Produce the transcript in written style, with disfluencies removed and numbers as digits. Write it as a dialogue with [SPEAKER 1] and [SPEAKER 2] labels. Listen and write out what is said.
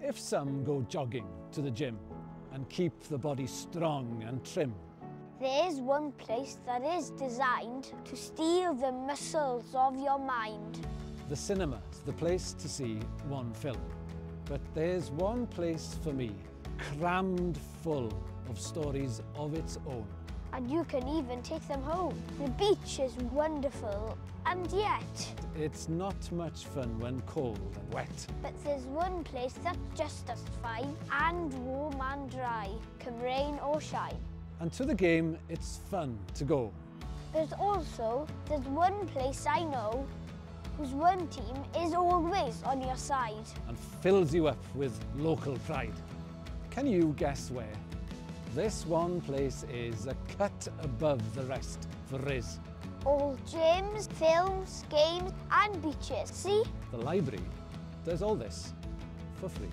[SPEAKER 1] If some go jogging to the gym and keep the body strong and trim,
[SPEAKER 2] there is one place that is designed to steel the muscles of your mind.
[SPEAKER 1] the cinema's the place to see one film. But there's one place for me, crammed full of stories of its own.
[SPEAKER 2] And you can even take them home. The beach is wonderful, and yet...
[SPEAKER 1] It's not much fun when cold and wet.
[SPEAKER 2] But there's one place that's just as fine and warm and dry, come rain or shine.
[SPEAKER 1] And to the game, it's fun to go.
[SPEAKER 2] But also, there's one place I know whose one team is always on your side.
[SPEAKER 1] And fills you up with local pride. Can you guess where? This one place is a cut above the rest for Riz.
[SPEAKER 2] All gyms, films, games and beaches. See?
[SPEAKER 1] The library does all this for free.